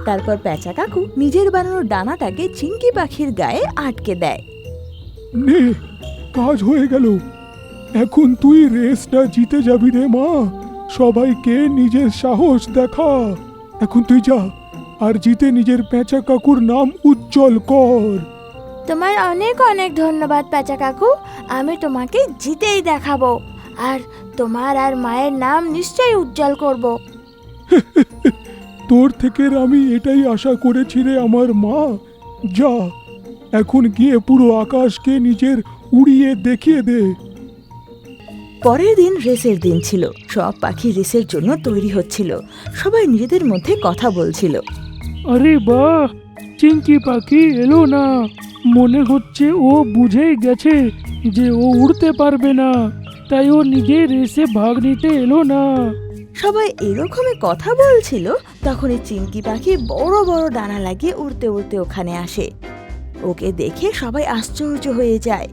তারপর প্যাঁচা কাকু নিজের বানানো ডানাটাকে চিংকি পাখির গায়ে আটকে দেয়। নে, কাজ হয়ে গেল। এখন তুই রেসটা জিতে যাবি রে মা। সবাইকে নিজের সাহস দেখা। এখন তুই যা আর জিতে নিজের প্যাঁচা কাকুর নাম উজ্জ্বল কর। তোমার অনেক অনেক ধন্যবাদ প্যাঁচা কাকু, আমি তোমাকে জিতেই দেখাবো আর তোমার আর মায়ের নাম নিশ্চয়ই উজ্জ্বল করব। তোর থেকে আমি এটাই আশা করেছি রে আমার মা। যা, এখন গিয়ে পুরো আকাশকে নিজের উড়িয়ে দেখিয়ে দে। পরের দিন রেসের দিন ছিল। সব পাখি রেসের জন্য তৈরি হচ্ছিল। সবাই নিজেদের মধ্যে কথা বলছিল। আরে বাহ, চিংকি পাখি এলো না। মনে হচ্ছে ও বুঝেই গেছে যে ও উড়তে পারবে না, তাই ও নিজে রেসে ভাগ নিতে এলো না। সবাই এরকমই কথা বলছিল, তখনই চিংকি পাখি বড় বড় ডানা লাগিয়ে উড়তে উড়তে ওখানে আসে। ওকে দেখে সবাই আশ্চর্য হয়ে যায়।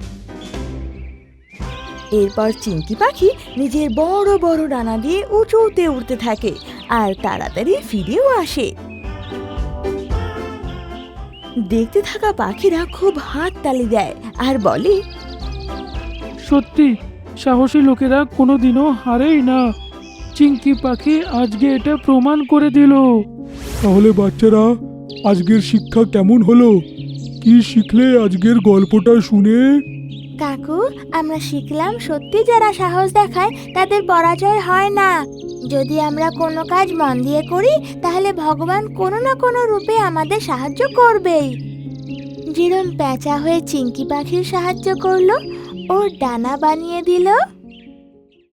এরপর চিংকি পাখি নিজের বড় বড় ডানা দিয়ে উঁচুতে উড়তে থাকে আর তাড়াতাড়ি ফিরেও আসে। দেখতে থাকা পাখিরা খুব হাততালি দেয় আর বলে, সত্যি সাহসী লোকেরা কোনোদিনও হারেই না। চিংকি পাখি আজকে এটা প্রমাণ করে দিল। তাহলে বাচ্চারা, আজকের শিক্ষা কেমন হলো? কি শিখলে আজকের গল্পটা শুনে? কাকু, আমরা শিখলাম সত্যি যারা সাহস দেখায় তাদের পরাজয় হয় না। যদি আমরা কোনো কাজ মন দিয়ে করি তাহলে ভগবান কোনো না কোনো রূপে আমাদের সাহায্য করবেই। যেরকম প্যাঁচা হয়ে চিংকি পাখির সাহায্য করলো, ওর ডানা বানিয়ে দিল।